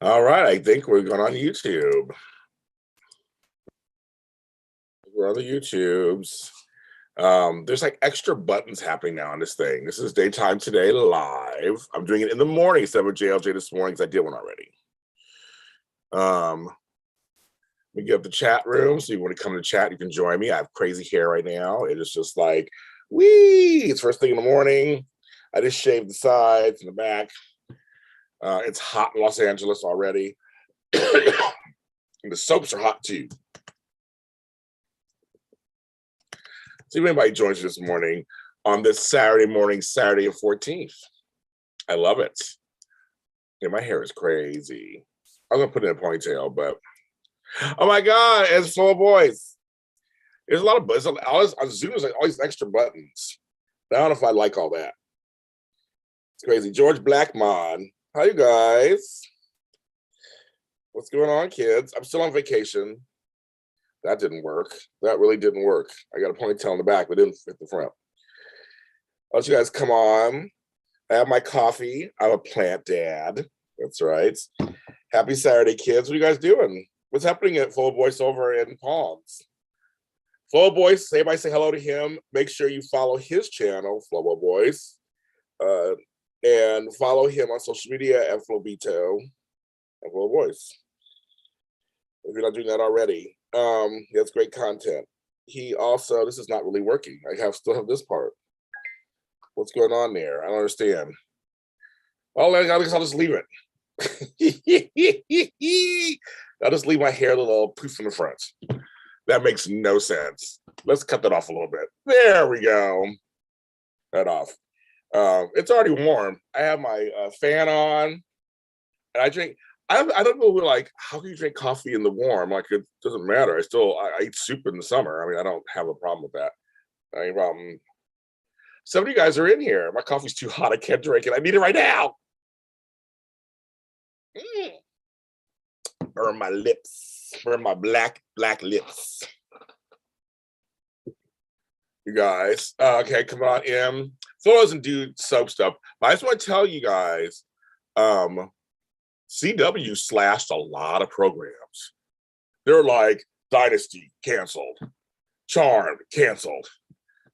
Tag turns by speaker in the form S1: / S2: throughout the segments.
S1: All right, I think we're going on YouTube. We're on the YouTubes. There's like extra buttons happening now on this thing. This is Daytime Today live. I'm doing it in the morning instead of JLJ this morning because I did one already. We get the chat room, so you want to come to chat, you can join me. I have crazy hair right now. It is just like, wee! It's first thing in the morning. I just shaved the sides and the back. It's hot in Los Angeles already. And the soaps are hot too. See if anybody joins you this morning on this Saturday morning, Saturday the 14th. I love it. Yeah, my hair is crazy. I'm gonna put it in a ponytail, but oh my god, it's full of boys. There's a lot of buttons. On Zoom, there's like all these extra buttons. I don't know if I like all that. It's crazy. George Blackmon. Hi, you guys. What's going on, kids? I'm still on vacation. That didn't work. That really didn't work. I got a ponytail in the back, but it didn't fit the front. I'll let you guys come on. I have my coffee. I'm a plant dad. That's right. Happy Saturday, kids. What are you guys doing? What's happening at Full Voice over in Palms? Full Voice, everybody say hello to him. Make sure you follow his channel, Flow Voice. And follow him on social media at Flowbito and Flow Voice. If you're not doing that already. He has great content. He also, this is not really working. I still have this part. What's going on there? I don't understand. Oh, I guess I'll just leave it. I'll just leave my hair a little poof in the front. That makes no sense. Let's cut that off a little bit. There we go. That off. It's already warm. I have my fan on, and I drink. I don't know. Like, how can you drink coffee in the warm? Like, it doesn't matter. I eat soup in the summer. I mean, I don't have a problem with that. Any problem? Some of you guys are in here. My coffee's too hot. I can't drink it. I need it right now. Burn my lips. Burn my black lips. You guys. Okay, come on in. Flo doesn't do soap stuff. But I just want to tell you guys, CW slashed a lot of programs. They're like Dynasty canceled, Charmed canceled,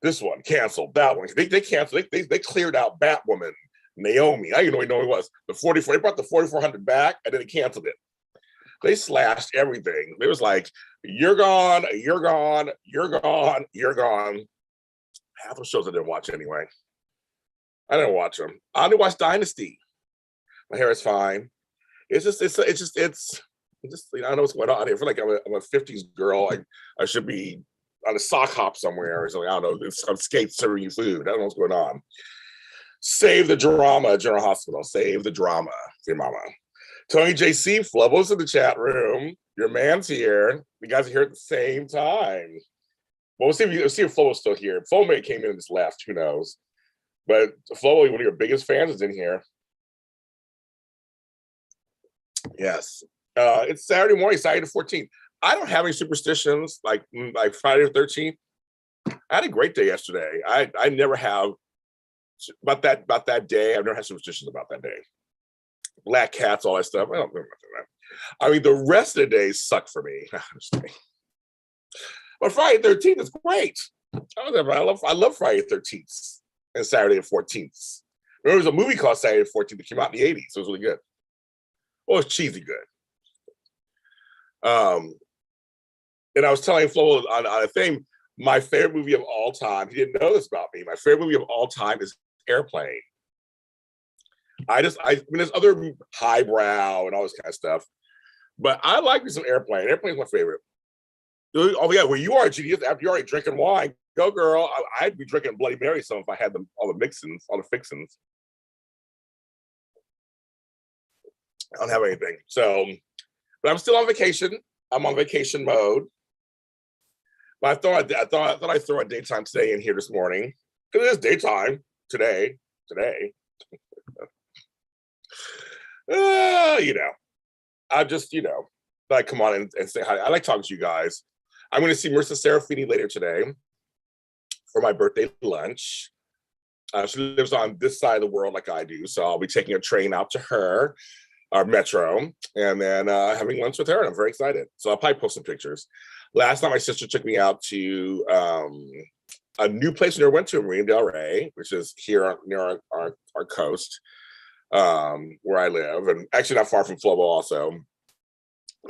S1: this one canceled, that one. They canceled. They cleared out Batwoman, Naomi. I didn't even know who it was. The 44. They brought the 4400 back, and then they canceled it. They slashed everything. It was like, you're gone, you're gone, you're gone, you're gone. Half the shows I didn't watch anyway. I didn't watch them. I only watched Dynasty. My hair is fine. It's just you know, I don't know what's going on. I feel like I'm a 50s girl. I should be on a sock hop somewhere or something. I don't know. I'm skates serving you food. I don't know what's going on. Save the drama, General Hospital. Save the drama. Your mama. Tony JC, Flubbo's in the chat room. Your man's here. You guys are here at the same time. Well, we'll see if Flubbo's still here. Flo may came in and just left. Who knows? But Flo, one of your biggest fans, is in here. Yes. It's Saturday morning, Saturday the 14th. I don't have any superstitions like Friday the 13th. I had a great day yesterday. I never have about that day. I've never had superstitions about that day. Black cats, all that stuff. I don't remember that. I mean, the rest of the days suck for me. But Friday the 13th is great. I love Friday the 13th and Saturday the 14th. There was a movie called Saturday the 14th that came out in the 80s. So it was really good. Well, it's cheesy good. And I was telling Flo on a thing, my favorite movie of all time, he didn't know this about me, my favorite movie of all time is Airplane. I mean, there's other highbrow and all this kind of stuff, but I like me some Airplane. Airplane's my favorite. Oh yeah, well, you are a genius after you're already drinking wine. Go girl. I'd be drinking Bloody Mary some if I had all the mixins, all the fixins. I don't have anything. So, but I'm still on vacation. I'm on vacation mode. But I thought I'd throw a Daytime Today in here this morning. Because it is daytime today. You know. I just, like come on and say hi. I like talking to you guys. I'm going to see Marissa Serafini later today for my birthday lunch. She lives on this side of the world like I do, so I'll be taking a train out to her. our Metro, and then having lunch with her. And I'm very excited. So I'll probably post some pictures. Last night, my sister took me out to a new place we never went to in Marina Del Rey, which is here near our coast, where I live, and actually not far from Flobo also.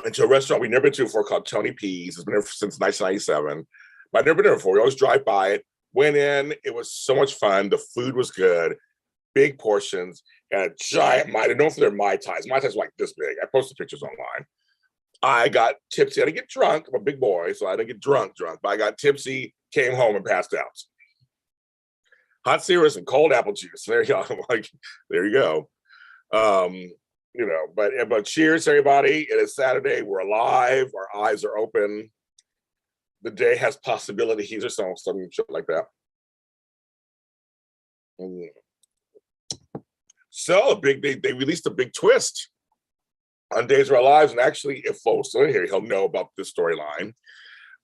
S1: And to a restaurant we've never been to before called Tony P's. It's been there since 1997. But I've never been there before. We always drive by it. Went in. It was so much fun. The food was good. Big portions and a giant Mai. I don't know if they're Mai Tais. Mai Tais are like this big. I posted pictures online. I got tipsy. I didn't get drunk. I'm a big boy, so I didn't get drunk. But I got tipsy, came home, and passed out. Hot cereals and cold apple juice. There you go. I'm like, there you go. But cheers, everybody. It is Saturday. We're alive. Our eyes are open. The day has possibilities or something shit like that. So they released a big twist on Days of Our Lives, and actually, if folks are in here, he'll know about this storyline.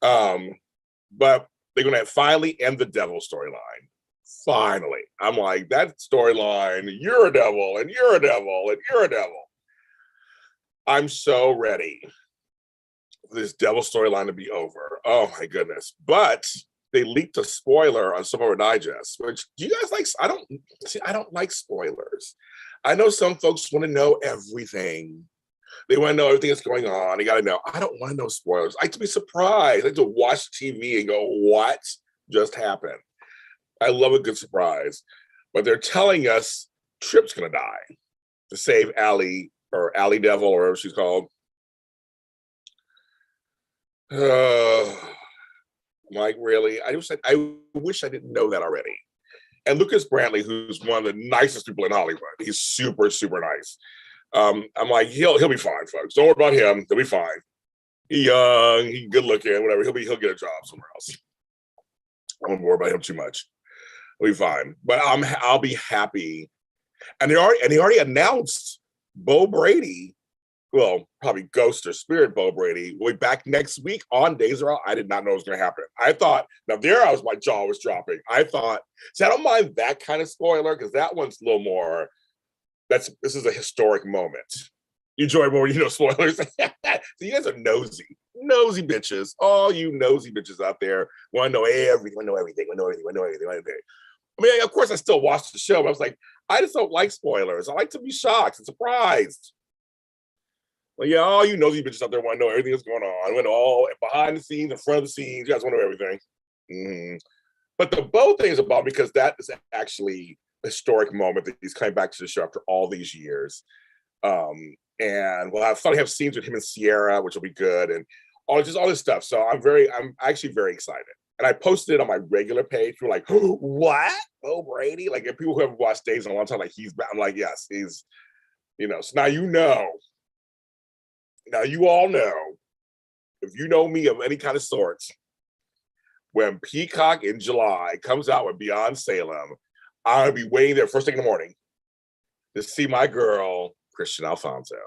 S1: But they're going to finally end the devil storyline. Finally, I'm like, that storyline. You're a devil, and you're a devil, and you're a devil. I'm so ready for this devil storyline to be over. Oh my goodness! But they leaked a spoiler on some of our digests, which do you guys like? I don't like spoilers. I know some folks want to know everything. They want to know everything that's going on. They got to know. I don't want to know spoilers. I like to be surprised. I like to watch TV and go, what just happened? I love a good surprise. But they're telling us Trip's going to die to save Allie, or Allie Devil, or whatever she's called. Like, really? I wish I didn't know that already. And Lucas Brantley, who's one of the nicest people in Hollywood, he's super, super nice. I'm like, he'll be fine, folks. Don't worry about him. He'll be fine. He's young, he's good looking, whatever. He'll get a job somewhere else. I don't worry about him too much. He'll be fine. But I'll be happy. And they already announced Bo Brady. Well, probably ghost or spirit Bo Brady will be back next week on Days of Our Lives. I did not know it was going to happen. I thought, now there I was, my jaw was dropping. I don't mind that kind of spoiler, because that one's a little more, this is a historic moment. You enjoy more, spoilers. So you guys are nosy bitches. All you nosy bitches out there want to know everything, want to know everything. I mean, of course, I still watch the show, but I was like, I just don't like spoilers. I like to be shocked and surprised. Like, yeah, all you nosy bitches out there want to know everything that's going on. Want to know all behind the scenes, in front of the scenes. You guys want to know everything. Mm-hmm. But the Bo thing is about, because that is actually a historic moment that he's coming back to the show after all these years. And I thought I have scenes with him and Sierra, which will be good, and all this stuff. So I'm actually very excited. And I posted it on my regular page. We're like, oh, what? Bo Brady? Like, if people who haven't watched Days in a long time, like, he's back. I'm like, yes, he's, so now you know. Now you all know, if you know me of any kind of sorts, when Peacock in July comes out with Beyond Salem, I'm going to be waiting there first thing in the morning to see my girl, Christian Alfonso.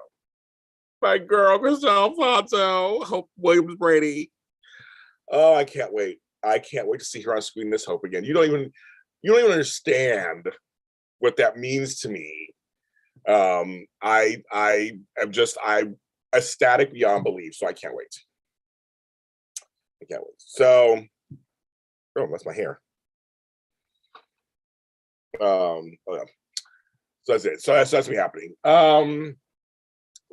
S1: My girl, Christian Alfonso, Hope Williams Brady. Oh, I can't wait. I can't wait to see her on screen, Miss Hope again. You don't even understand what that means to me. I'm ecstatic beyond belief, so I can't wait. So, that's my hair. Oh yeah. So that's it. So that's me happening.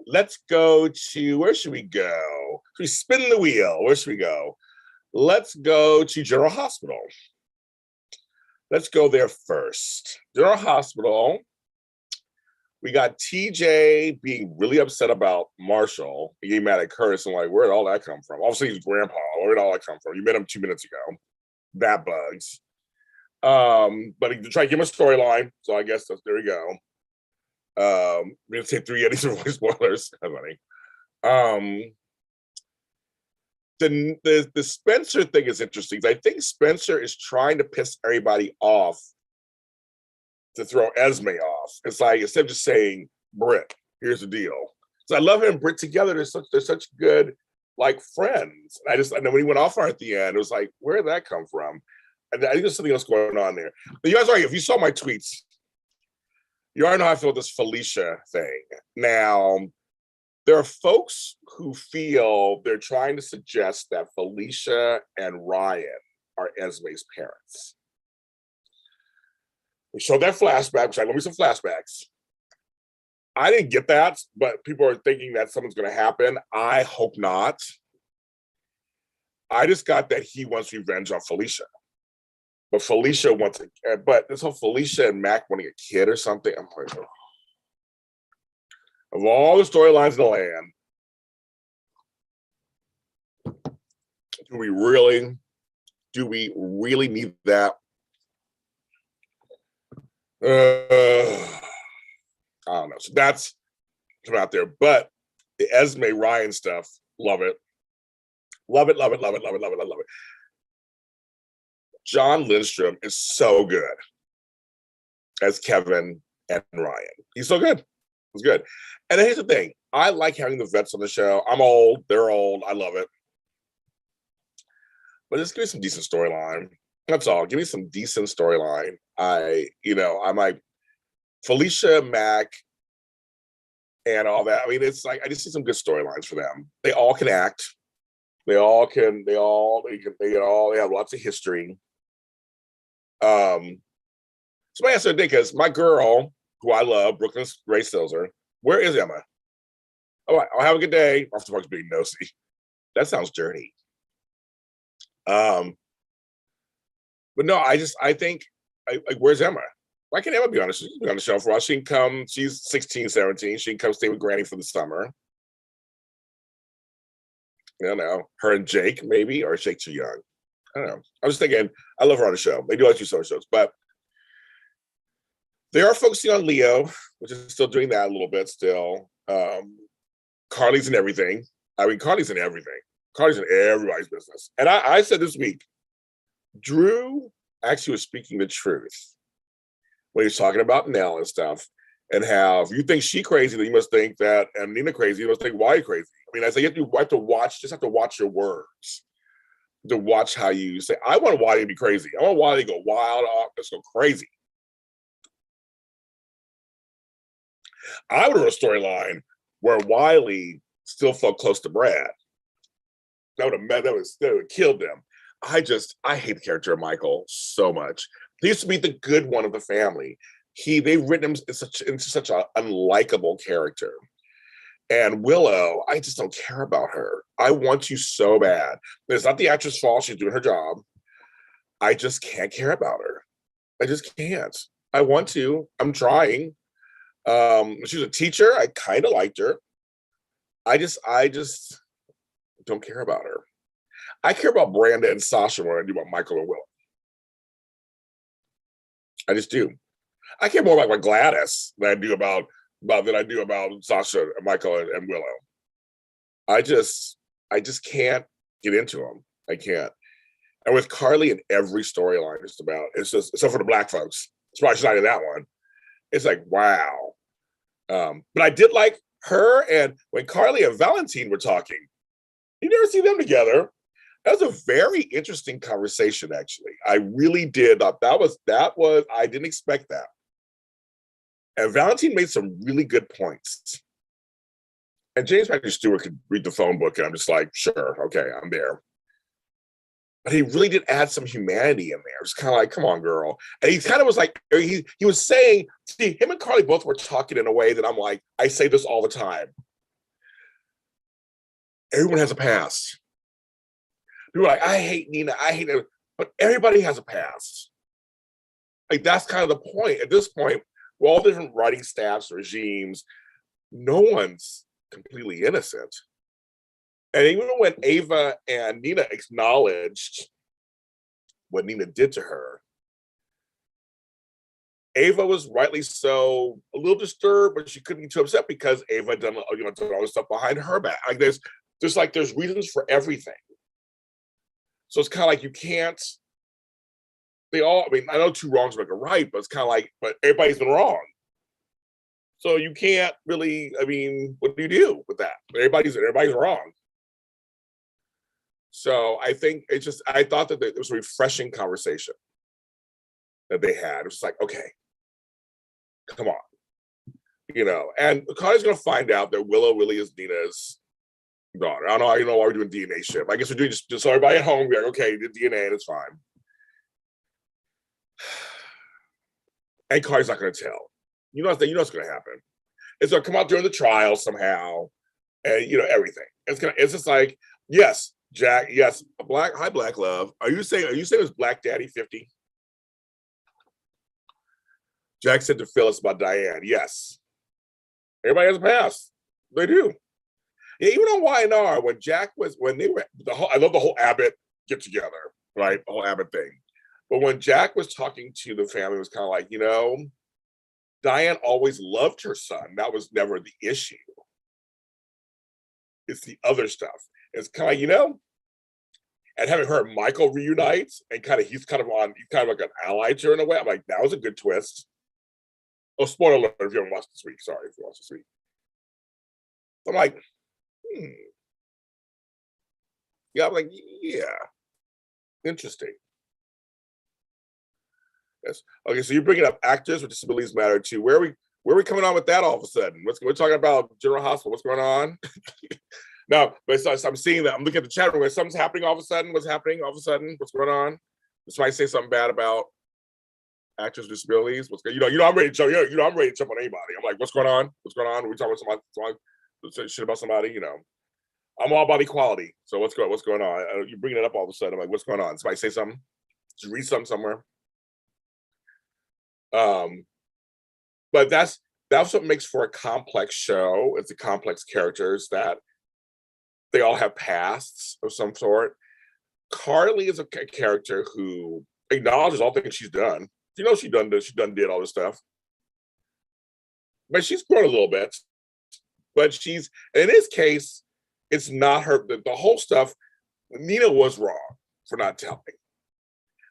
S1: Let's go to, where should we go? Should we spin the wheel? Where should we go? Let's go to General Hospital. Let's go there first. General Hospital. We got TJ being really upset about Marshall. He getting mad at Curtis. I'm like, where did all that come from? Obviously, he's grandpa. Where did all that come from? You met him 2 minutes ago. That bugs. But he tried to give him a storyline. So I guess there we go. We're going to say 3 Eddies or spoilers. That's funny. The Spencer thing is interesting. I think Spencer is trying to piss everybody off to throw Esme off. It's like, instead of just saying, Britt, here's the deal. So I love him and Britt together. They're such good, like, friends. I know when he went off her at the end, it was like, where did that come from? And I think there's something else going on there. But you guys are right. If you saw my tweets, You already know how I feel with this Felicia thing. Now, there are folks who feel they're trying to suggest that Felicia and Ryan are Esme's parents. We showed that flashback, which I love me some flashbacks. I didn't get that, but people are thinking that something's going to happen. I hope not. I just got that he wants revenge on Felicia. But Felicia wants but this whole Felicia and Mac wanting a kid or something, I'm like, oh. Of all the storylines in the land, do we really need that? I don't know. So that's out there. But the Esme Ryan stuff, love it. Love it, love it, love it, love it, love it, love it. John Lindstrom is so good as Kevin and Ryan. He's so good. He's good. And here's the thing. I like having the vets on the show. I'm old. They're old. I love it. But just give me some decent storyline. That's all. Give me some decent storyline. I'm like Felicia, Mac, and all that. I mean, it's like I just see some good storylines for them. They all can act. They have lots of history. Somebody asked the other day, because my girl, who I love, Brooklyn Grace Silzer, where is Emma? All right, I'll have a good day. Off the park's being nosy. That sounds dirty. But no, I think, where's Emma? Why can't Emma be on the show? She's been on the show for a while. She can come, she's 16, 17. She can come stay with Granny for the summer. I don't know. Her and Jake, maybe, or is Jake too young? I don't know. I was thinking, I love her on the show. They do like 2 summer shows, but they are focusing on Leo, which is still doing that a little bit still. Carly's in everything. I mean, Carly's in everything. Carly's in everybody's business. And I said this week, Drew actually was speaking the truth when he was talking about Nell and stuff, and how if you think she crazy, then you must think that, and Nina crazy, you must think why crazy. I mean, I say you have to watch your words, to watch how you say. I want Wiley to be crazy. I want Wiley to go wild, let's go crazy. I would have a storyline where Wiley still felt close to Brad. That would have killed them. I hate the character of Michael so much. He used to be the good one of the family. They've written him into such an unlikable character. And Willow, I just don't care about her. I want you so bad. It's not the actress' fault. She's doing her job. I just can't care about her. I just can't. I want to. I'm trying. She was a teacher. I kind of liked her. I just don't care about her. I care about Branda and Sasha more than I do about Michael and Willow. I just do. I care more about Gladys than I do about Sasha and Michael and Willow. I just can't get into them. I can't. And with Carly in every storyline, it's just except for the black folks. It's probably she's not in that one. It's like, wow. But I did like her, and when Carly and Valentine were talking, you never see them together. That was a very interesting conversation, actually. I really did. That was I didn't expect that. And Valentine made some really good points. And James Patrick Stewart could read the phone book, and I'm just like, sure, okay, I'm there. But he really did add some humanity in there. It was kind of like, come on, girl. And he kind of was like, he was saying, see, him and Carly both were talking in a way that I'm like, I say this all the time. Everyone has a past. People are like, I hate Nina, I hate her. But everybody has a past. Like, that's kind of the point. At this point, with all different writing staffs, regimes, no one's completely innocent. And even when Ava and Nina acknowledged what Nina did to her, Ava was rightly so a little disturbed, but she couldn't be too upset because Ava done all this stuff behind her back. Like there's reasons for everything. So it's kind of like you can't. I know 2 wrongs make a right, but it's kind of like, but everybody's been wrong. So you can't really. I mean, what do you do with that? Everybody's wrong. So I think I thought that it was a refreshing conversation that they had. It was like, okay, come on. you know, and Carly's gonna find out that Willow really is Nina's daughter. I don't know why we're doing DNA shit. I guess we're doing just so everybody at home, we're like, okay, the DNA, and it's fine. And Carly's not gonna tell. You know what's gonna happen. It's gonna come out during the trial somehow, and you know, everything. It's just like, yes, Jack, yes, Black Love. Are you saying it was Black Daddy 50? Jack said to Phyllis about Diane. Yes. Everybody has a past. They do. Yeah, even on Y&R, when they were I love the whole Abbott get together, right? The whole Abbott thing. But when Jack was talking to the family, it was kind of like, you know, Diane always loved her son. That was never the issue. It's the other stuff. It's kind of like, you know, and having heard Michael reunite and he's kind of like an ally to her in a way. I'm like, that was a good twist. Oh, spoiler alert if you haven't watched this week. Sorry if you watched this week. I'm like, yeah, I'm like, yeah, interesting. Yes. Okay, so you're bringing up actors with disabilities matter too. Where are we we're coming on with that all of a sudden? We're talking about General Hospital. What's going on? No, but so I'm seeing that. I'm looking at the chat room where something's happening all of a sudden. What's happening all of a sudden? What's going on? Somebody say something bad about actors with disabilities. What's going? You know, I'm ready to jump. You know, I'm ready to jump on anybody. I'm like, what's going on? What's going on? Are we talking about somebody shit about somebody? You know, I'm all about equality. So what's going on? You're bringing it up all of a sudden. I'm like, what's going on? Somebody say something. Just read something somewhere. But that's what makes for a complex show. It's the complex characters that they all have pasts of some sort. Carly is a character who acknowledges all things she's done. You know, she did all this stuff, but she's grown a little bit. But in this case, it's not her. The whole stuff. Nina was wrong for not telling.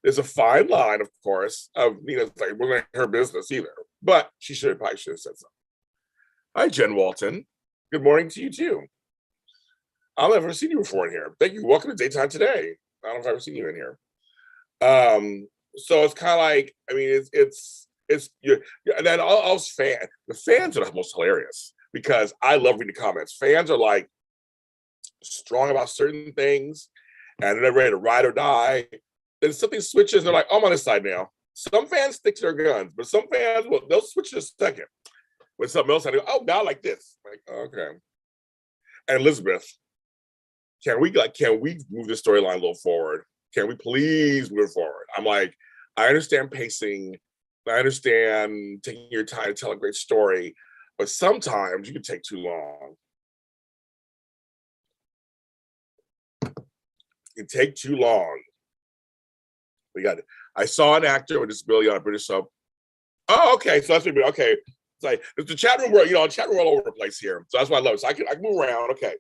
S1: There's a fine line, of course, of Nina's like, we're not her business either. But she probably should have said something. Hi, Jen Walton. Good morning to you too. I've never seen you before in here. Thank you. Welcome to Daytime Today. I don't know if I've ever seen you in here. So it's kind of like, I mean, it's and then all fans. The fans are the most hilarious because I love reading the comments. Fans are like strong about certain things, and they're ready to ride or die. Then something switches, they're like, oh, I'm on this side now. Some fans stick to their guns, but some fans they'll switch in a second. When something else, I go, oh, now like this. Like, okay. And Elizabeth, can we move the storyline a little forward? Can we please move forward? I'm like, I understand pacing. I understand taking your time to tell a great story, but sometimes you can take too long. You take too long. I saw an actor with disability on a British soap. Oh, okay. So that's what okay. It's like the chat room chat room all over the place here. So that's why I love it. So I can move around. Okay.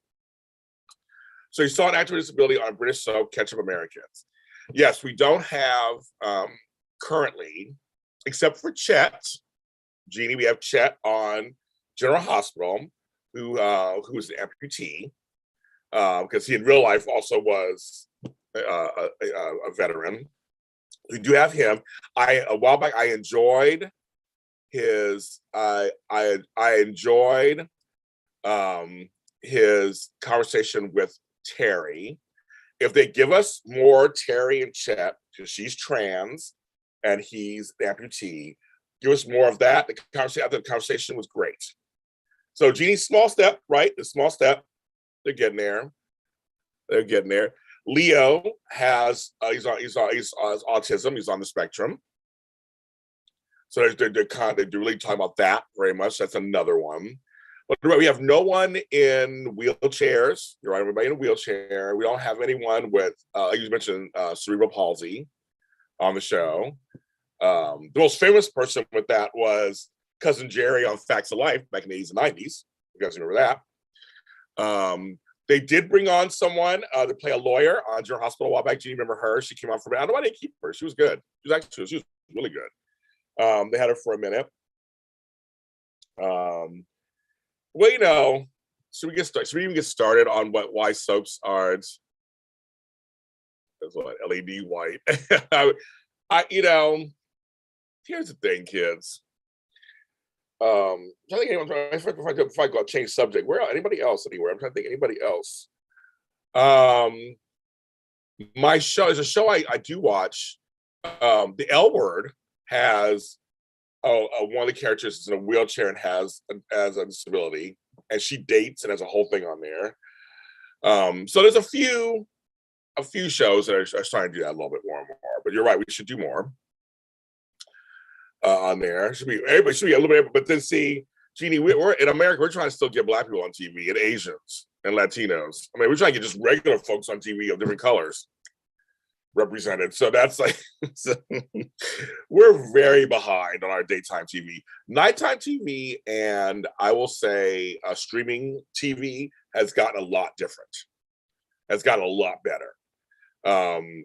S1: So you saw an actor with disability on British soap, Catch Up Americans. Yes, we don't have currently, except for Chet, Jeannie, we have Chet on General Hospital, who's an amputee, because he in real life also was a veteran. We do have him. A while back I enjoyed his his conversation with Terry. If they give us more Terry and Chet, because she's trans and he's the amputee, give us more of that. The conversation was great. So Jeannie's small step, right? The small step. They're getting there. Leo has he's autism. He's on the spectrum. So they're really talking about that very much. That's another one. But we have no one in wheelchairs. You're right, everybody in a wheelchair. We don't have anyone with, like you mentioned, cerebral palsy on the show. The most famous person with that was Cousin Jerry on Facts of Life back in the 80s and 90s. You guys remember that? They did bring on someone to play a lawyer on General Hospital a while back. Do you remember her? She came out for me. I don't know why they didn't keep her. She was good. She was really good. They had her for a minute. Well, should we even get started on why soaps aren't LED white? Here's the thing, kids. I think if I go change subject, where anybody else anywhere? I'm trying to think anybody else. My show is a show I do watch. The L Word has one of the characters is in a wheelchair and has a disability, and she dates and has a whole thing on there. So there's a few shows that are starting to do that a little bit more and more. But you're right, we should do more on there. Everybody should be a little bit. But then see, Jeannie, we're in America. We're trying to still get Black people on TV and Asians and Latinos. I mean, we're trying to get just regular folks on TV of different colors represented. So that's like, we're very behind on our daytime TV. Nighttime TV, and I will say streaming TV has gotten a lot different. Has gotten a lot better.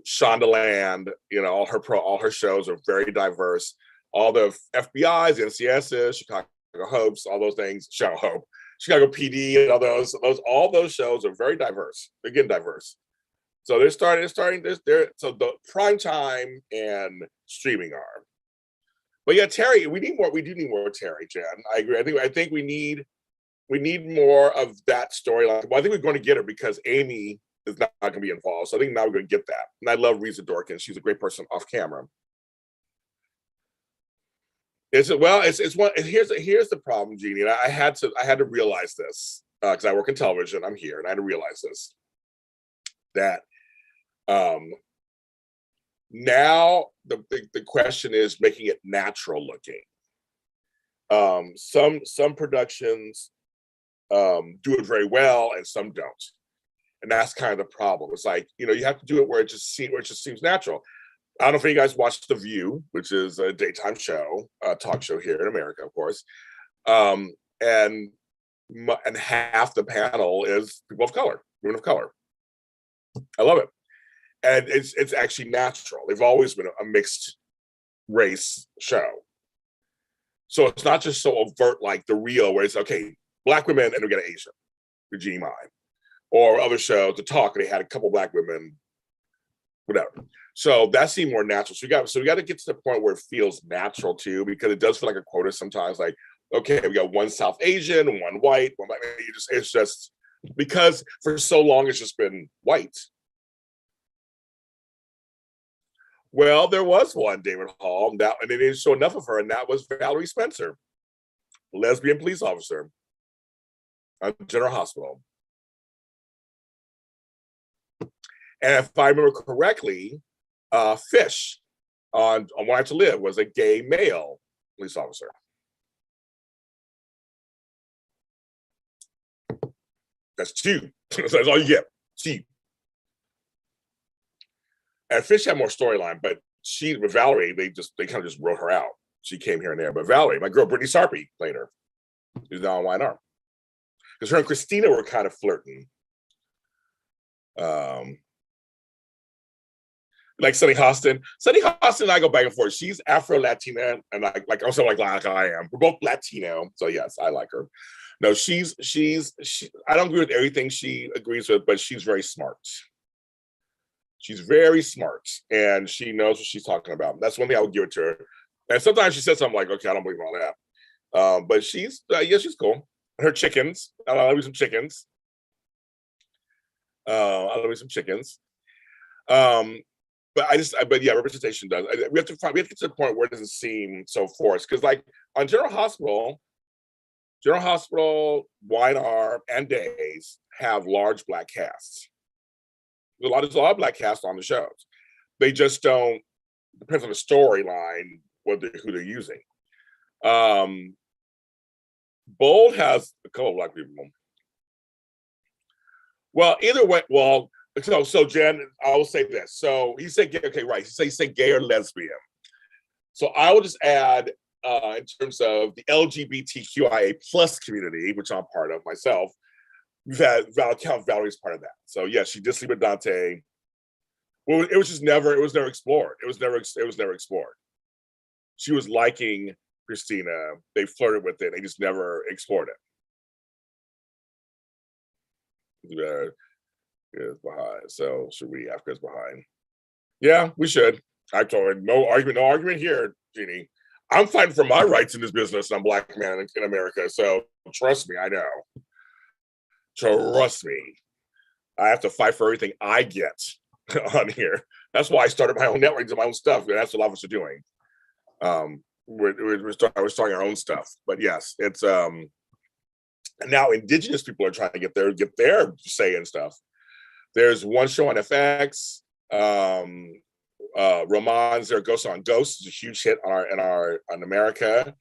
S1: Shondaland, all her shows are very diverse. All the FBI's, NCS's, Chicago Hopes, all those things, Chicago PD, and all those shows are very diverse. They're getting diverse. So they're starting. So the prime time and streaming are. But yeah, Terry, we need more. We do need more Terry, Jen. I agree. I think we need more of that storyline. Well, I think we're going to get her because Amy is not going to be involved. So I think now we're going to get that. And I love Risa Dorkin. She's a great person off camera. It's one. Here's the problem, Jeannie. And I had to realize this because I work in television. I'm here, and I had to realize this that. Now the question is making it natural looking. Some productions do it very well and some don't, and that's kind of the problem. It's like, you have to do it where it just seems natural. I don't know if you guys watch The View, which is a daytime show, talk show here in America, of course, and half the panel is people of color, women of color. I love it. And it's actually natural. They've always been a mixed race show. So it's not just so overt like The Real, where it's, okay, Black women and we get an Asian, Regina Mine. Or other shows, The Talk, they had a couple Black women, whatever. So that seemed more natural. So we got to get to the point where it feels natural too, because it does feel like a quota sometimes. Like, okay, we got one South Asian, one white, one Black. It's just because for so long it's just been white. Well, there was one, David Hall, and they didn't show enough of her, and that was Valerie Spencer, lesbian police officer at General Hospital. And if I remember correctly, Fish on Why to Live was a gay male police officer. That's two. That's all you get. Two. And Fish had more storyline, but with Valerie, they kind of just wrote her out. She came here and there. But Valerie, my girl Brittany Sarpy played her. She's now on Y&R. Because her and Christina were kind of flirting. Like Sunny Hostin. Sunny Hostin and I go back and forth. She's Afro-Latina, and also like I am. We're both Latino, so yes, I like her. No, she I don't agree with everything she agrees with, but she's very smart. She's very smart, and she knows what she's talking about. That's one thing I would give it to her. And sometimes she says something like, okay, I don't believe all that. But she's cool. Her chickens, I love me some chickens. But yeah, representation does. We have to get to the point where it doesn't seem so forced. Because like on General Hospital, Y&R, and Days have large Black casts. There's a lot of Black casts on the shows. They just don't. Depends on the storyline who they're using. Bold has a couple of Black people. Well, either way. Well, so Jen, I will say this. So he said, okay, right. He said gay or lesbian. So I will just add, in terms of the LGBTQIA plus community, which I'm part of myself. We've had Valerie's part of that. So yeah, she did sleep with Dante. Well, it was never explored. It was never explored. She was liking Christina. They flirted with it. They just never explored it. Is behind. So should we? Africa's behind. Yeah, we should. I told her no argument here, Jeannie. I'm fighting for my rights in this business, and I'm a black man in America. So trust me, I know. Trust me. I have to fight for everything I get on here. That's why I started my own network and my own stuff. That's what a lot of us are doing. We're starting our own stuff. But yes, it's now indigenous people are trying to get their say and stuff. There's one show on FX. Roman's There Ghosts on Ghosts is a huge hit on America.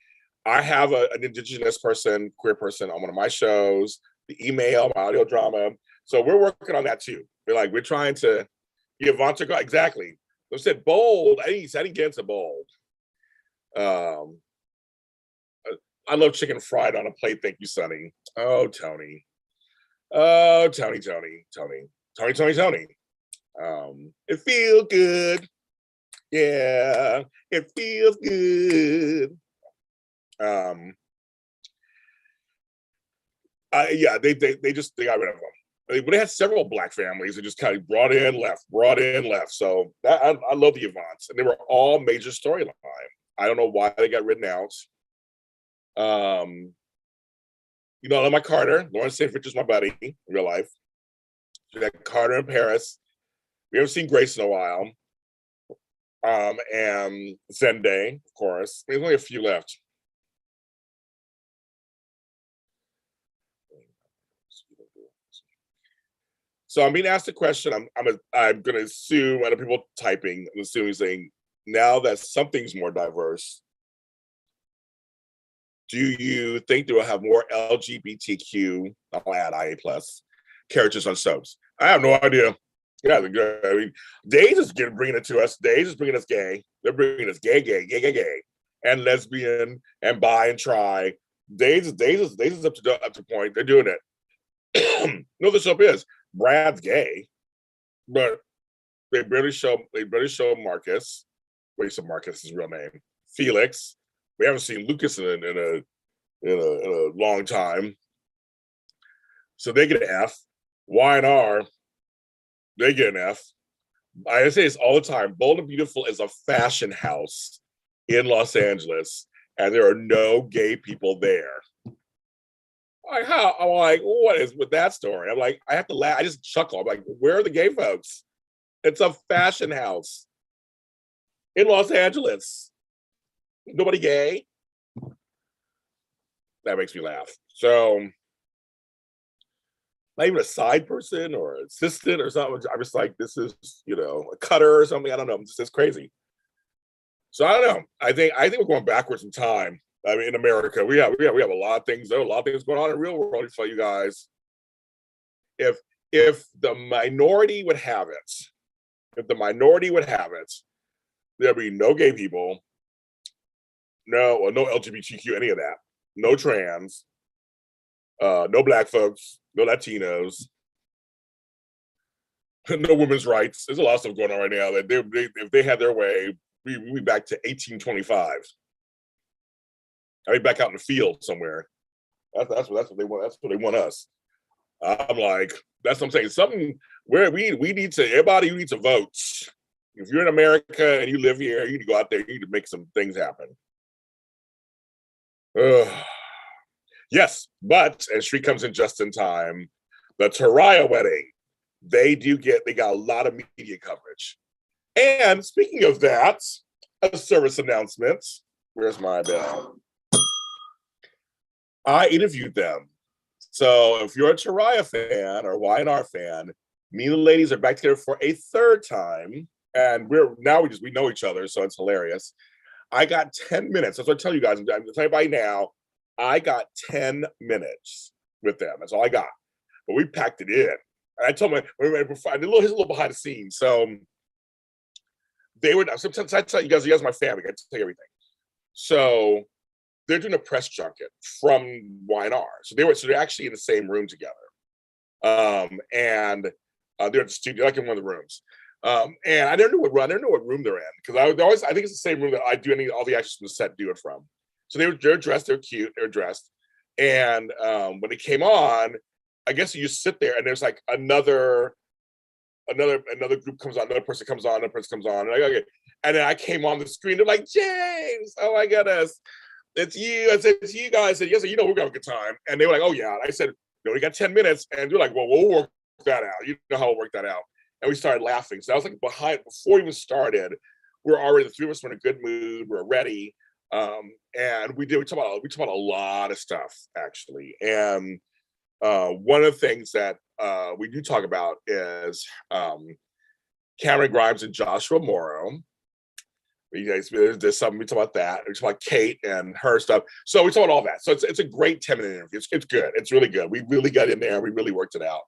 S1: I have an indigenous person, queer person on one of my shows, the email, my audio drama. So we're working on that too. We're trying to give Vonta exactly. I said bold. I didn't get into bold. I love chicken fried on a plate. Thank you, Sonny. Oh, Tony. Oh, Tony. It feels good. Yeah, it feels good. Yeah, they got rid of them. But they had several black families that just kind of brought in, left. So I love the Avants, and they were all major storyline. I don't know why they got written out. I love my Carter. Lawrence St. Richard's my buddy in real life. We got Carter in Paris. We haven't seen Grace in a while. And Zende, of course. There's only a few left. So I'm being asked a question. I'm going to assume other people typing. I'm assuming saying now that something's more diverse. Do you think they will have more LGBTQ? I'll add IA plus characters on soaps. I have no idea. Yeah, I mean, Days is bringing it to us. Days is bringing us gay. They're bringing us gay, and lesbian and bi and tri. Days is up to point. They're doing it. No, the soap is. Brad's gay, but they barely show Marcus. Wait, so Marcus is his real name. Felix. We haven't seen Lucas in a long time. So they get an F. Y and R, they get an F. I say this all the time. Bold and Beautiful is a fashion house in Los Angeles, and there are no gay people there. Like, how? I'm like, what is with that story? I'm like, I have to laugh. I just chuckle. I'm like, where are the gay folks? It's a fashion house in Los Angeles. Nobody gay. That makes me laugh. So, not even a side person or assistant or something. I'm just like, this is, a cutter or something. I don't know. It's just crazy. So I don't know. I think we're going backwards in time. I mean, in America, we have a lot of things. There are a lot of things going on in the real world. To tell you guys, if the minority would have it, there'd be no gay people, no LGBTQ, any of that, no trans, no black folks, no Latinos, no women's rights. There's a lot of stuff going on right now. That if they had their way, we back to 1825. I mean, back out in the field somewhere. That's what they want. That's what they want us. I'm like, that's what I'm saying. Something where we need to. Everybody needs to vote. If you're in America and you live here, you need to go out there. You need to make some things happen. Yes, but and she comes in just in time. The Taraya wedding, they got a lot of media coverage. And speaking of that, a service announcement. Where's my bell? I interviewed them. So if you're a Taraya fan or Y&R fan, me and the ladies are back together for a third time. And we know each other, so it's hilarious. I got 10 minutes. That's what I tell you guys. I'm telling everybody now, I got 10 minutes with them. That's all I got. But we packed it in. And I told them, here's a little behind the scenes. So they would, sometimes I tell you guys are my family. I tell you everything. So they're doing a press junket from Y&R. So they're actually in the same room together. And they're at the studio, like in one of the rooms. And I never knew what room they're in, because I think it's the same room that I do all the actors from the set do it from. So they're dressed, they're cute, they're dressed. And when it came on, I guess you just sit there and there's like another another group comes on, another person comes on, another person comes on, and okay. And then I came on the screen. They're like, James, oh my goodness, it's you. I said, it's you guys. I said, yes, we're gonna have a good time. And they were like, oh yeah. And I said, no, we got 10 minutes. And they're like, well, we'll work that out. You know how we'll work that out. And we started laughing. So I was like, before we even started, we're already, the three of us were in a good mood. We're ready. And we talked about a lot of stuff actually. And one of the things that we do talk about is Cameron Grimes and Joshua Morrow. There's something we talk about that. We talk about Kate and her stuff. So we talk about all that. So it's a great 10-minute interview. It's good. It's really good. We really got in there. We really worked it out.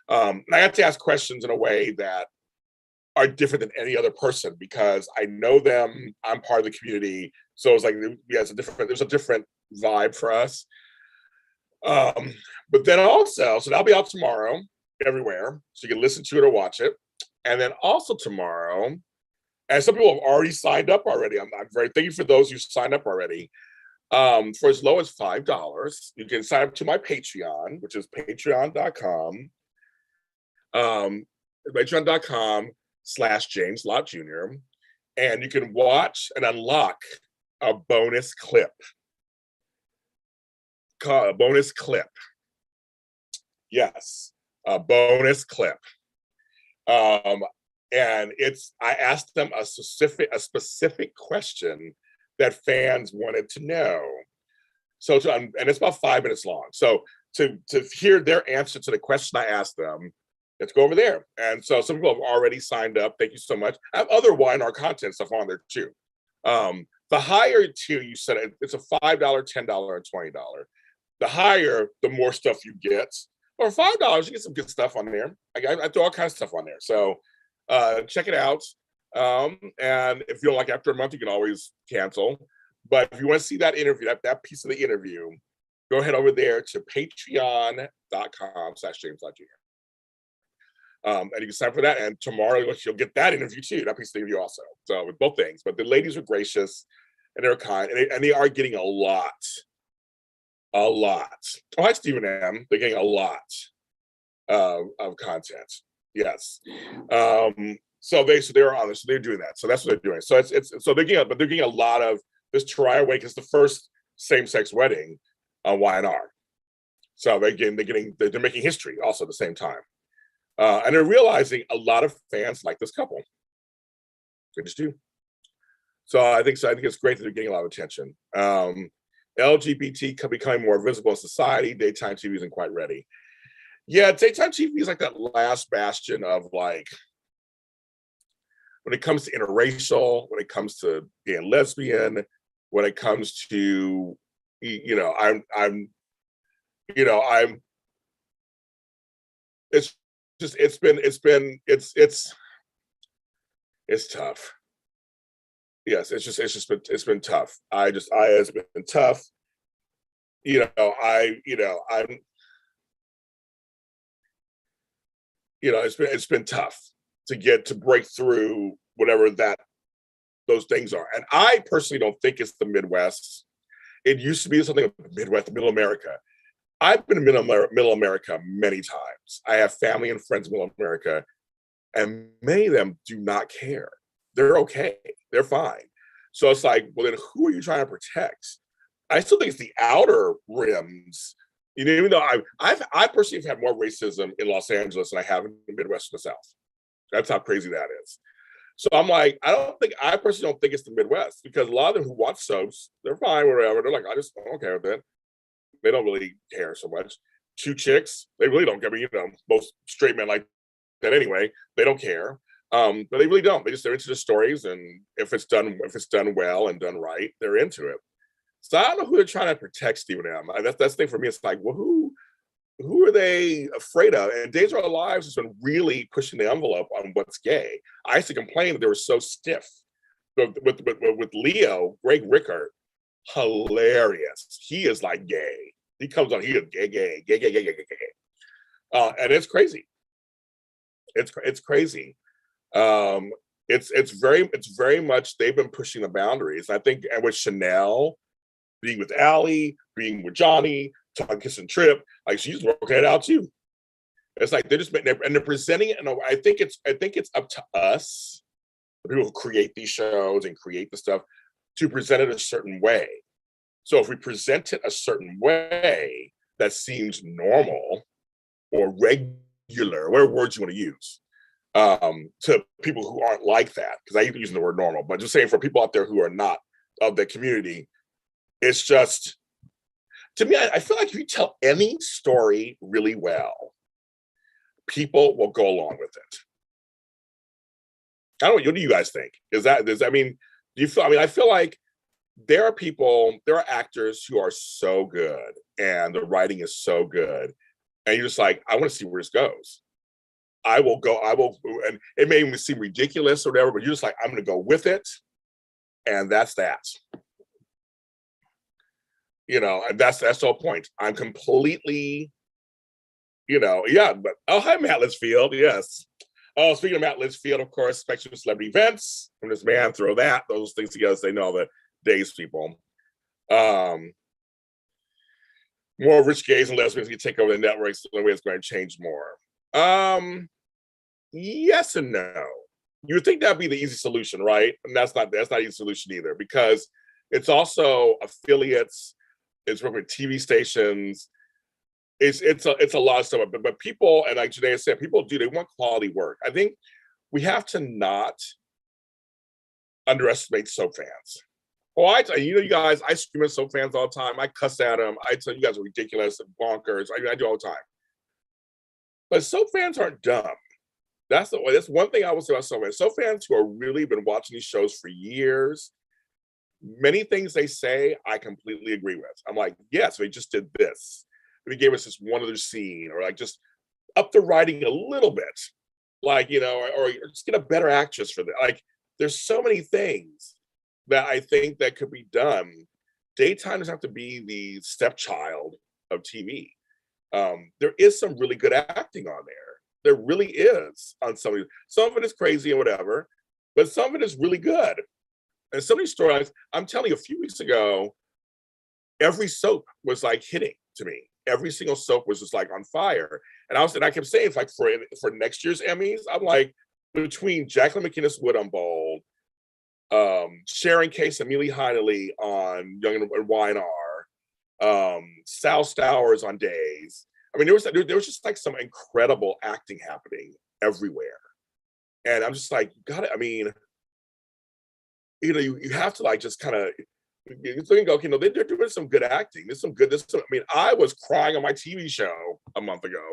S1: And I got to ask questions in a way that are different than any other person because I know them. I'm part of the community. So it's like, yeah, there's a different vibe for us. But then also, so that'll be out tomorrow everywhere. So you can listen to it or watch it. And then also tomorrow, and some people have already signed up already. I'm very thank you for those who signed up already. For as low as $5, you can sign up to my Patreon, which is patreon.com. Patreon.com/James Lott Jr. And you can watch and unlock a bonus clip. A bonus clip. Yes, a bonus clip. And I asked them a specific question that fans wanted to know. So, and it's about 5 minutes long. So to hear their answer to the question I asked them, let's go over there. And so some people have already signed up. Thank you so much. I have other Y&R content stuff on there too. The higher tier, you said it's a $5, $10, and $20. The higher, the more stuff you get. Or $5, you get some good stuff on there. I throw all kinds of stuff on there. So check it out. And if you don't like after a month, you can always cancel. But if you want to see that interview, that piece of the interview, go ahead over there to patreon.com/James Lott Jr. And you can sign up for that. And tomorrow you'll get that interview too, that piece of the interview also. So with both things. But the ladies are gracious and they're kind. And they are getting a lot. Oh, hi, Stephen M. They're getting a lot of content. Yes. So they're on this. So they're doing that. So that's what they're doing. So they're getting a lot of this Try Wake is the first same-sex wedding on Y&R. So they're making history also at the same time. And they're realizing a lot of fans like this couple. They just do. So I think it's great that they're getting a lot of attention. LGBT becoming more visible in society. Daytime TV isn't quite ready. Yeah, daytime TV is like that last bastion of like, when it comes to interracial, when it comes to being lesbian, when it comes to, it's tough. Yes, it's been tough. It's been tough. It's been tough to break through whatever those things are. And I personally don't think it's the Midwest. It used to be something of the Midwest, Middle America. I've been in Middle America many times. I have family and friends in Middle America, and many of them do not care. They're okay. They're fine. So it's like, well, then who are you trying to protect? I still think it's the outer rims. Even though I personally have had more racism in Los Angeles than I have in the Midwest and the South. That's how crazy that is. So I'm like, I personally don't think it's the Midwest, because a lot of them who watch soaps, they're fine, whatever. They're like, I'm okay with it. They don't really care so much. Two chicks, they really don't care. Most straight men like that anyway. They don't care. But they really don't. They're into the stories, and if it's done well and done right, they're into it. So I don't know who they're trying to protect, Stephen M. That's the thing for me. It's like, well, who are they afraid of? And Days of Our Lives has been really pushing the envelope on what's gay. I used to complain that they were so stiff. But with Leo, Greg Rickard, hilarious. He is like gay. He comes on, he is gay. And it's crazy. It's crazy. It's very much, they've been pushing the boundaries. I think, and with Chanel being with Allie, being with Johnny, talking Kiss and Trip, like she's working it out too. It's like they're presenting it, and I think it's up to us, the people who create these shows and create the stuff, to present it a certain way. So if we present it a certain way that seems normal or regular, whatever words you want to use, to people who aren't like that, because I hate using the word normal, but just saying for people out there who are not of the community, it's just, to me, I feel like if you tell any story really well, people will go along with it. I don't know. What do you guys think? I mean, do you feel? I mean, I feel like there are actors who are so good, and the writing is so good, and you're just like, I want to see where this goes. I will, and it may even seem ridiculous or whatever, but you're just like, I'm going to go with it, and that's that. And that's the whole point. I'm completely, yeah. But hi, Matt Linsfield. Yes. Oh, speaking of Matt Linsfield, of course, Spectrum Celebrity Events from this man. Throw those things together. So they know the days, people. More rich gays and lesbians can take over the networks. The only way it's going to change more. Yes and no. You would think that'd be the easy solution, right? And that's not an easy solution either, because it's also affiliates. It's working with TV stations. It's a lot of stuff. But people, and like Janae said, they want quality work. I think we have to not underestimate soap fans. Oh, you guys, I scream at soap fans all the time. I cuss at them. I tell you guys are ridiculous and bonkers. I do all the time. But soap fans aren't dumb. That's one thing I will say about soap fans. Soap fans who have really been watching these shows for years, many things they say, I completely agree with. I'm like, yes, they just did this. They gave us this one other scene, or like just up the writing a little bit, like, or just get a better actress for that. Like, there's so many things that I think that could be done. Daytime doesn't have to be the stepchild of TV. There is some really good acting on there. There really is on some of it is crazy and whatever, but some of it is really good. And some of these storylines, I'm telling you, a few weeks ago, every soap was like hitting to me. Every single soap was just like on fire. And I kept saying, it's like for next year's Emmys, I'm like, between Jacqueline McInnes Wood on Bold, Sharon Case and Millie Heinley on Young and Y&R, Sal Stowers on Days. I mean, there was just like some incredible acting happening everywhere. And I'm just like, you have to like just kind of think, okay, they're doing some good acting. I was crying on my TV show a month ago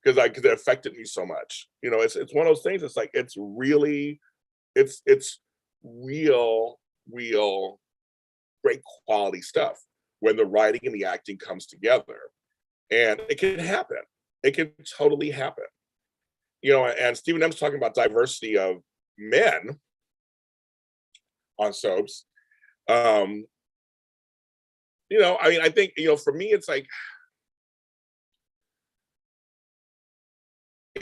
S1: because it affected me so much. It's one of those things. It's like, it's real great quality stuff when the writing and the acting comes together, and it can happen. It can totally happen. And Stephen M's talking about diversity of men on soaps. I think, for me, it's like,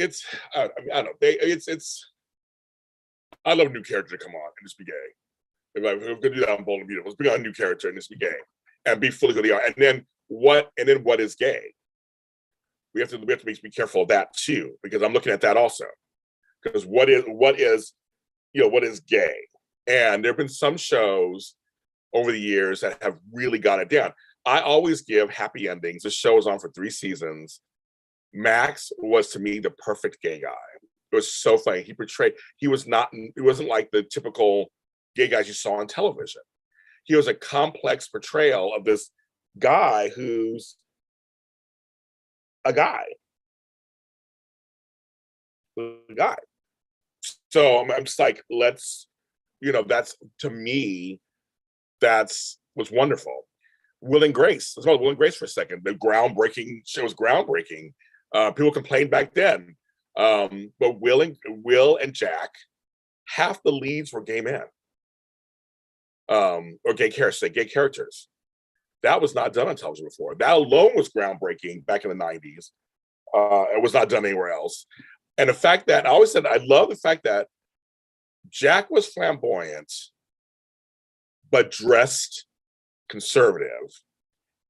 S1: I don't know. I love a new character to come on and just be gay. If we're gonna do that on Bold and Beautiful, let's bring on a new character and just be gay and be fully who they are. And then what is gay? We have to be careful of that too, because I'm looking at that also. Because what is gay? And there have been some shows over the years that have really got it down. I always give happy endings. The show was on for 3 seasons. Max was, to me, the perfect gay guy. It was so funny. He wasn't like the typical gay guys you saw on television. He was a complex portrayal of this guy who's a guy. So I'm just like, that's, to me, was wonderful. Will and Grace. Let's talk about Will and Grace for a second. The groundbreaking show was groundbreaking. People complained back then. But Will and Jack, half the leads were gay men. Or gay characters. That was not done on television before. That alone was groundbreaking back in the 90s. It was not done anywhere else. And the fact that, I always said, I love the fact that Jack was flamboyant, but dressed conservative.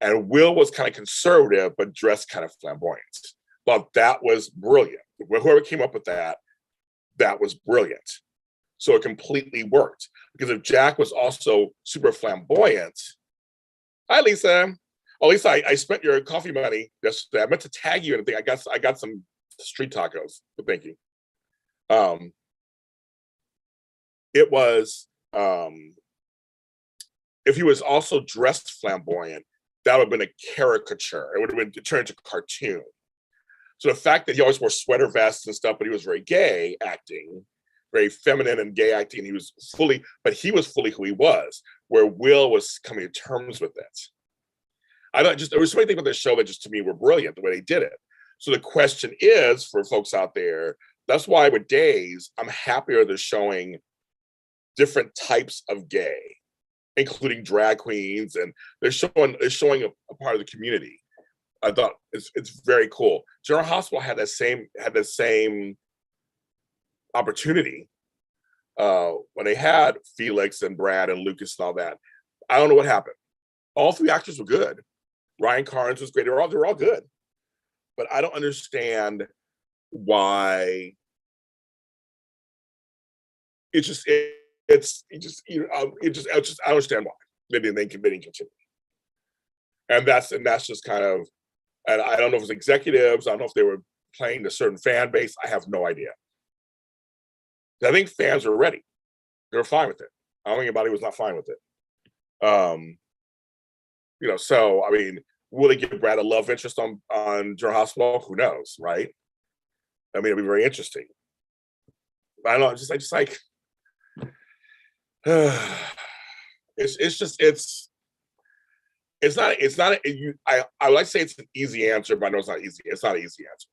S1: And Will was kind of conservative, but dressed kind of flamboyant. but that was brilliant. Whoever came up with that, that was brilliant. So it completely worked. Because if Jack was also super flamboyant, hi Lisa. Oh Lisa, I spent your coffee money yesterday. I meant to tag you and think I got some street tacos. But thank you. It was if he was also dressed flamboyant, that would have been a caricature. It would have been turned into a cartoon. So the fact that he always wore sweater vests and stuff, but he was very gay acting, very feminine and gay acting. He was fully who he was, where Will was coming to terms with it. There was so many things about this show that just to me were brilliant, the way they did it. So the question is for folks out there, that's why with Days, I'm happier they're showing different types of gay, including drag queens, and they're showing a part of the community. I thought it's very cool. General Hospital had the same opportunity when they had Felix and Brad and Lucas and all that. I don't know what happened. All three actors were good. Ryan Carnes was great. They were all good, but I don't understand why. I don't understand why they didn't continue. And that's just kind of, and I don't know if it was executives. I don't know if they were playing a certain fan base. I have no idea. I think fans were ready. They were fine with it. I don't think anybody was not fine with it. So I mean, will they give Brad a love interest on General Hospital? Who knows, right? I mean, it'll be very interesting. I don't know. I just like I like to say it's an easy answer, but I know it's not easy. It's not an easy answer.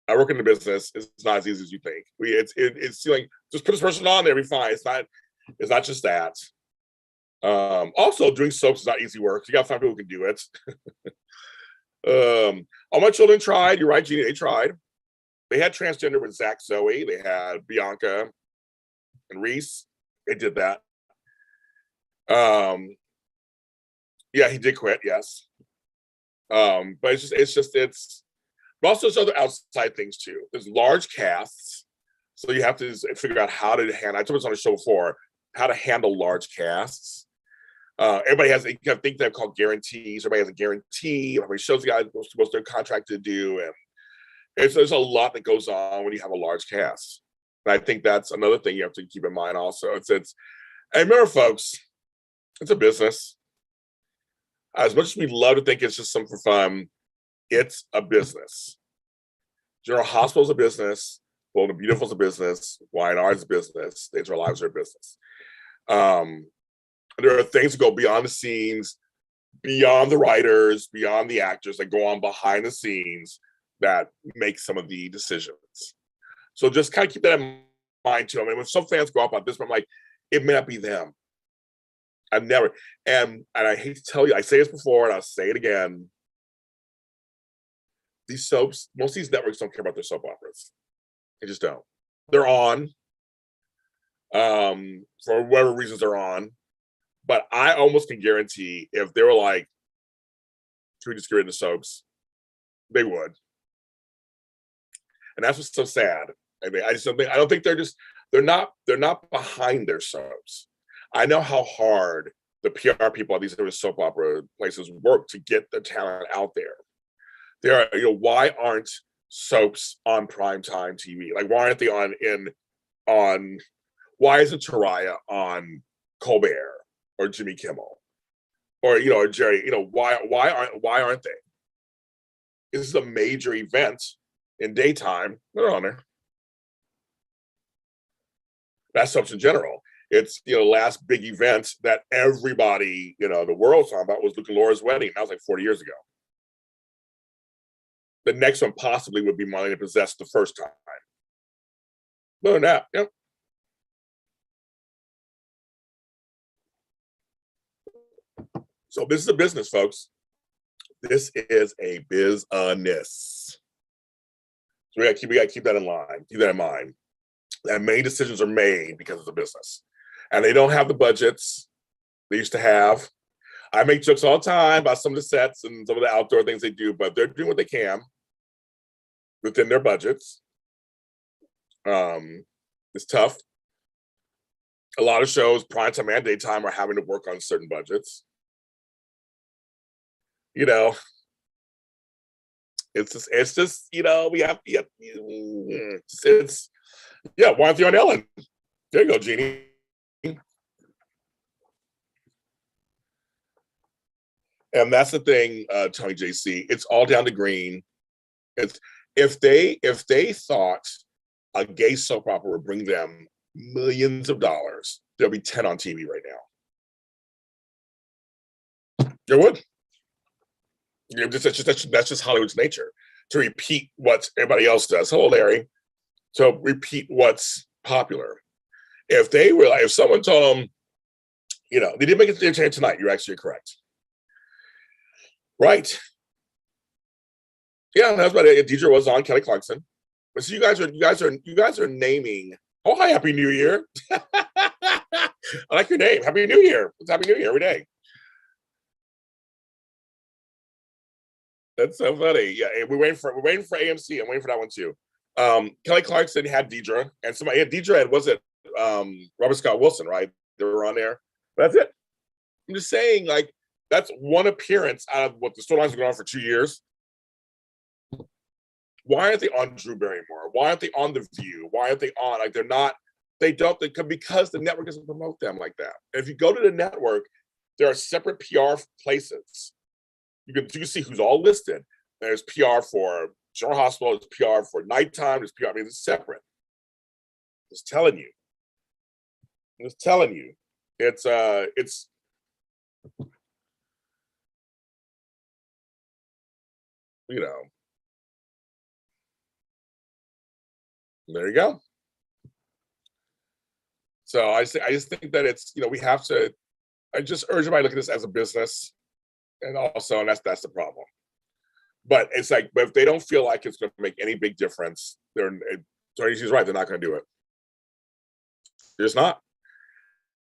S1: I work in the business. It's not as easy as you think. It's like just put this person on there, be fine. It's not just that. Also, doing soaps is not easy work. You got to find people who can do it. All my children tried. You're right, Jeannie. They tried. They had transgender with Zach Zoe. They had Bianca and Reese. They did that. Yeah, he did quit. Yes. But but also there's other outside things too. There's large casts, so you have to figure out how to handle. I told this on the show before, how to handle large casts. Everybody has, you can think they're called guarantees. Everybody has a guarantee. Everybody shows the guy what's their contract to do, and there's a lot that goes on when you have a large cast. And I think that's another thing you have to keep in mind. Also, and remember, folks, it's a business. As much as we love to think it's just something for fun, it's a business. General Hospital is a business. Bold and Beautiful is a business. Y&R is a business. Days of Our Lives are a business. There are things that go beyond the scenes, beyond the writers, beyond the actors, that go on behind the scenes that make some of the decisions. So just kind of keep that in mind too. I mean, when some fans go up on this, I'm like, it may not be them. I've never, and I hate to tell you, I say this before and I'll say it again. These soaps, most of these networks don't care about their soap operas. They just don't. They're on, for whatever reasons they're on. But I almost can guarantee if they were like, can we just get rid of the soaps? They would. And that's what's so sad. I mean, I don't think they're not behind their soaps. I know how hard the PR people at these soap opera places work to get the talent out there. Why aren't soaps on primetime TV? Like, why aren't they on why isn't Taraya on Colbert or Jimmy Kimmel or Jerry? Why aren't they? This is a major event in daytime. They're on there. That's soaps in general. It's last big event that everybody the world's talking about was Luke and Laura's wedding. That was like 40 years ago. The next one possibly would be Marlena Possessed the first time. Other than that, yep. So this is a business, folks. This is a business. So we gotta keep that in line. Keep that in mind. That many decisions are made because it's a business, and they don't have the budgets they used to have. I make jokes all the time about some of the sets and some of the outdoor things they do, but they're doing what they can. within their budgets. It's tough. A lot of shows, primetime and daytime, are having to work on certain budgets. You know, it's just it's yeah. Why aren't you on Ellen? There you go, Jeannie. And that's the thing, Tony JC. It's all down to green. It's if they thought a gay soap opera would bring them millions of dollars, there'll be 10 on TV right now. There would. That's just Hollywood's nature, to repeat what everybody else does. Hello, Larry. So repeat what's popular. If someone told them, they didn't make it to the entertainment tonight, you're actually correct. Right. Yeah, that's about it. Deidre was on, Kelly Clarkson. But so you guys are naming. Oh, hi, Happy New Year. I like your name. Happy New Year. It's Happy New Year every day. That's so funny. Yeah, we're waiting for AMC. I'm waiting for that one too. Kelly Clarkson had Deidre, and somebody had Deidre, and was it Robert Scott Wilson, right? They were on there. But that's it. I'm just saying, like, that's one appearance out of what the storylines have been on for 2 years. Why aren't they on Drew Barrymore? Why aren't they on The View? Why aren't they on? Like, because the network doesn't promote them like that. And if you go to the network, there are separate PR places. You can see who's all listed. There's PR for General Hospital, there's PR for nighttime, there's PR. I mean, it's separate. Just telling you. It's there you go. So I just think that it's, we have to, I just urge everybody to look at this as a business. And that's the problem. But it's like, but if they don't feel like it's going to make any big difference, she's right, they're not going to do it. They're just not.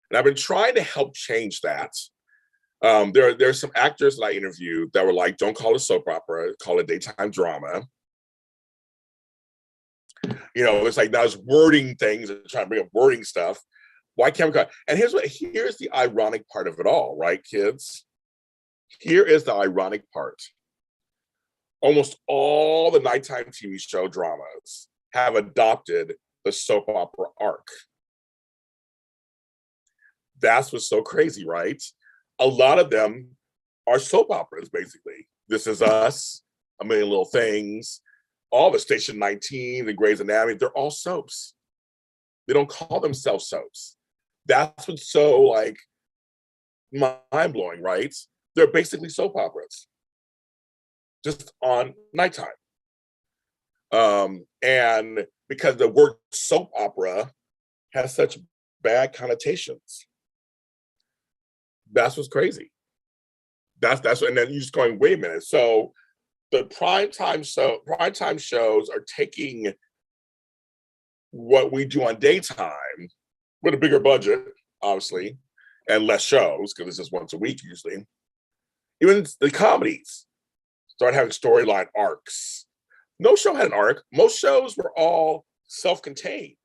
S1: And I've been trying to help change that. There's some actors that I interviewed that were like, don't call it a soap opera, call it daytime drama. It's like those wording things and trying to bring up wording stuff. Why can't we call it? And here's the ironic part of it all, right, kids? Here is the ironic part. Almost all the nighttime TV show dramas have adopted the soap opera arc. That's what's so crazy, right? A lot of them are soap operas, basically. This Is Us, A Million Little Things, all the Station 19, the Grey's Anatomy, they're all soaps. They don't call themselves soaps. That's what's so, like, mind-blowing, right? They're basically soap operas, just on nighttime. And because the word soap opera has such bad connotations. That's what's crazy. And then you're just going, wait a minute. So the primetime shows are taking what we do on daytime with a bigger budget, obviously, and less shows, because it's just once a week usually. Even the comedies start having storyline arcs. No show had an arc. Most shows were all self-contained.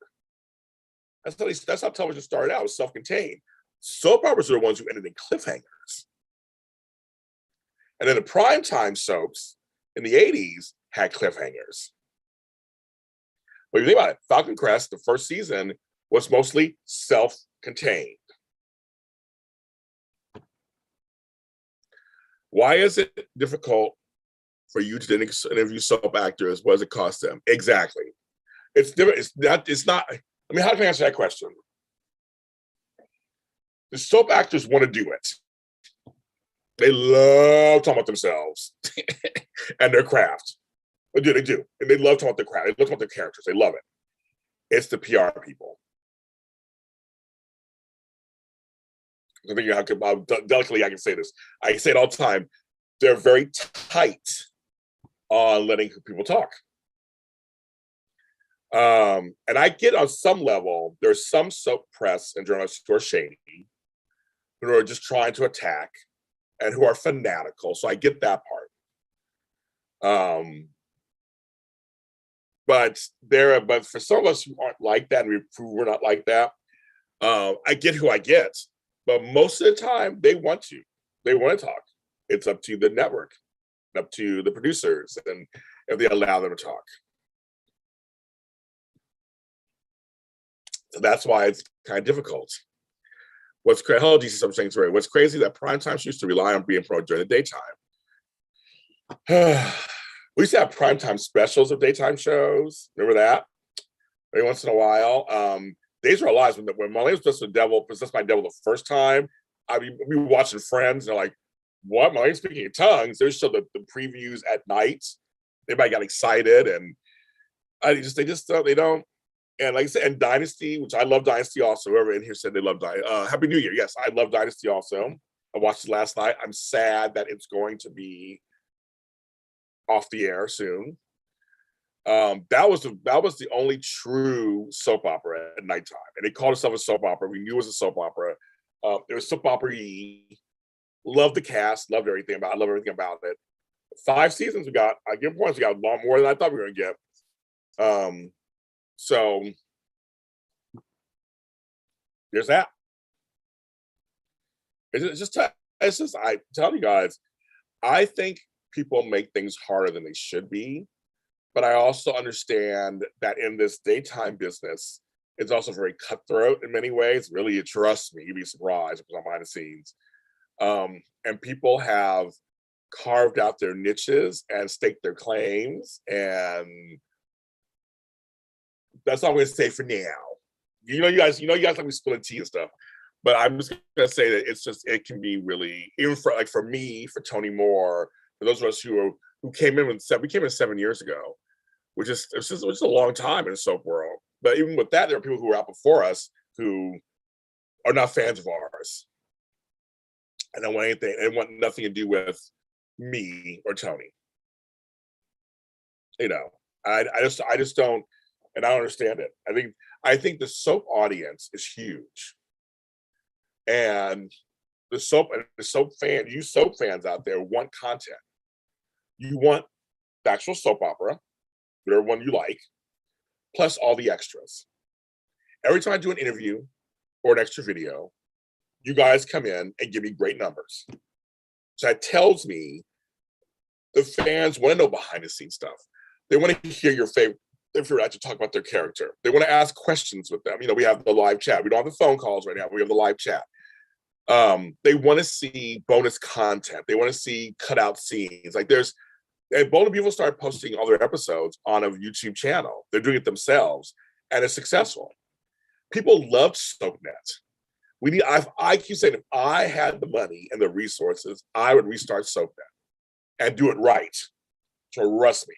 S1: That's how television started out, was self-contained. Soap operas are the ones who ended in cliffhangers. And then the primetime soaps in the 80s had cliffhangers. But if you think about it, Falcon Crest, the first season, was mostly self-contained. Why is it difficult for you to interview soap actors? What does it cost them? Exactly. It's different. It's not. I mean, how can I answer that question? The soap actors want to do it. They love talking about themselves and their craft. They do. And they love talking about their craft. They love talking about their characters. They love it. It's the PR people. I think how delicately I can say this. I say it all the time. They're very tight on letting people talk. And I get on some level, there's some soap press and journalists who are shady, who are just trying to attack, and who are fanatical. So I get that part. But for some of us who aren't like that, and we're not like that, I get who I get, but most of the time they want to talk. It's up to the network, up to the producers, and if they allow them to talk. So that's why it's kind of difficult. What's crazy? Hello, DC Sanctuary. What's crazy that primetime used to rely on being promoted during the daytime. We used to have primetime specials of daytime shows. Remember that? Every once in a while. Days Are Our Lives, when Marlene possessed my devil the first time, we were watching Friends, and they're like, what? Marlene's speaking in tongues. They showed the previews at night. Everybody got excited, and they don't. And like I said, and Dynasty, which I love Dynasty also. Whoever in here said they love Dynasty. Happy New Year. Yes, I love Dynasty also. I watched it last night. I'm sad that it's going to be off the air soon. That was the only true soap opera at nighttime, and they called itself a soap opera. We knew it was a soap opera. It was soap opera-y. Loved the cast, loved everything about it. I love everything about it. 5 seasons we got. I give points. We got a lot more than I thought we were gonna get. So there's that. I tell you guys, I think people make things harder than they should be. But I also understand that in this daytime business, it's also very cutthroat in many ways. Really, trust me, you'd be surprised because I'm behind the scenes. And people have carved out their niches and staked their claims. And that's all I'm going to say for now. You guys like me spilling tea and stuff. But I'm just going to say that it can be really, even for me, for Tony Moore, for those of us who came in we came in 7 years ago, which is a long time in the soap world. But even with that, there are people who were out before us who are not fans of ours. I don't want anything. It want nothing to do with me or Tony. I just don't, and I don't understand it. I think the soap audience is huge, and you soap fans out there want content. You want the actual soap opera, whatever one you like, plus all the extras. Every time I do an interview or an extra video, you guys come in and give me great numbers. So that tells me the fans want to know behind the scenes stuff. They want to hear your favorite, if you're actually talk about their character. They want to ask questions with them. We have the live chat. We don't have the phone calls right now. We have the live chat. They want to see bonus content. They want to see cutout scenes. And Bold and Beautiful started posting all their episodes on a YouTube channel. They're doing it themselves, and it's successful. People loved SoapNet. I keep saying, if I had the money and the resources, I would restart SoapNet and do it right. Trust me.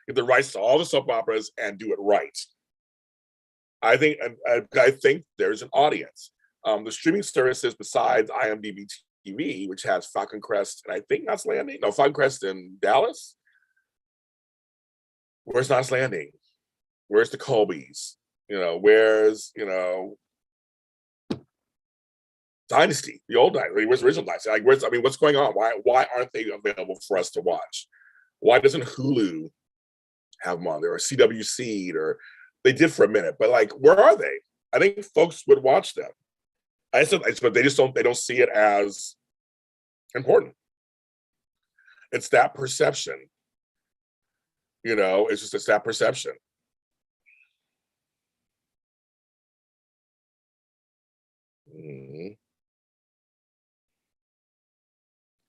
S1: Get the rights to all the soap operas and do it right. I think there's an audience. The streaming services besides IMDb TV, which has Falcon Crest, and I think Knots Landing. No, Falcon Crest in Dallas. Where's Knots Landing? Where's the Colbys? Where's Dynasty, the old Dynasty? Where's the original Dynasty? What's going on? Why aren't they available for us to watch? Why doesn't Hulu have them on there, or CW Seed, or they did for a minute, but where are they? I think folks would watch them. But they don't see it as important. It's that perception. It's that perception. Mm-hmm.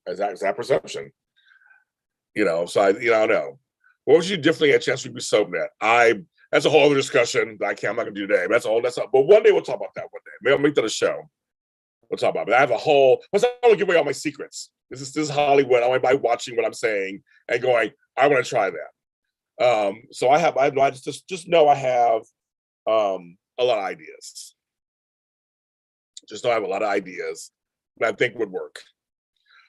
S1: It's that perception. So I don't know. What would you differently get a chance to be SoapNet? That's a whole other discussion that I'm not gonna do today. But one day we'll talk about that one day. Maybe I'll make that a show. We'll talk about it. But I have a whole, I don't want to give away all my secrets. This is Hollywood. I want by watching what I'm saying and going, I want to try that. So I just know I have a lot of ideas. Just know I have a lot of ideas that I think would work.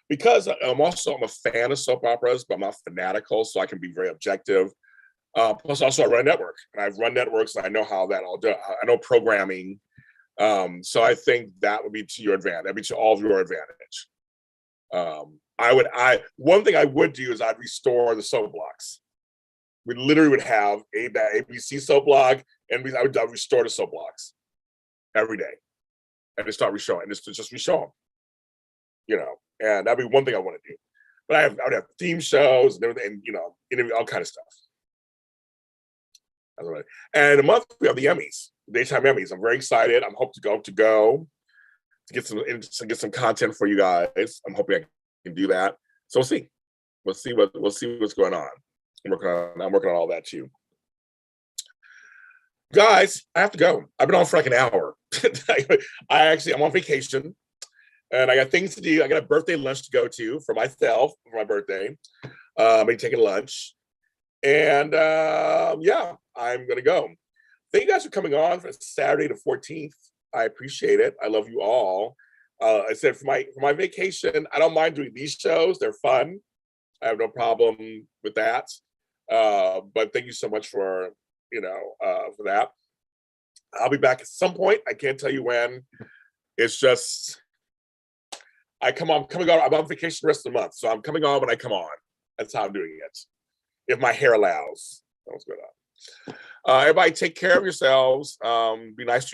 S1: Because I'm a fan of soap operas, but I'm not fanatical, so I can be very objective. Plus, also I run a network, and I've run networks, and I know how that all does. I know programming, so I think that would be to your advantage. That'd be to all of your advantage. One thing I would do is I'd restore the soap blocks. We literally would have that ABC soap log, and I would restore the soap logs every day, and just start reshowing, and just reshow them, and that'd be one thing I want to do. But I would have theme shows and everything, and interview, all kind of stuff. And in a month we have the Emmys, daytime Emmys. I'm very excited. I'm hoping to go to get some content for you guys. I'm hoping I can do that. So we'll see. We'll see what's going on. I'm working on all that too. Guys, I have to go. I've been on for like an hour. I'm on vacation, and I got things to do. I got a birthday lunch to go to for myself for my birthday. I'm taking lunch, and yeah, I'm gonna go. Thank you guys for coming on for Saturday the 14th. I appreciate it. I love you all. I said for my vacation, I don't mind doing these shows. They're fun. I have no problem with that. But thank you so much for that. I'll be back at some point. I can't tell you when. It's just I'm coming on. I'm on vacation the rest of the month, so I'm coming on when I come on. That's how I'm doing it, if my hair allows. That's what's going on. Everybody, take care of yourselves. Be nice to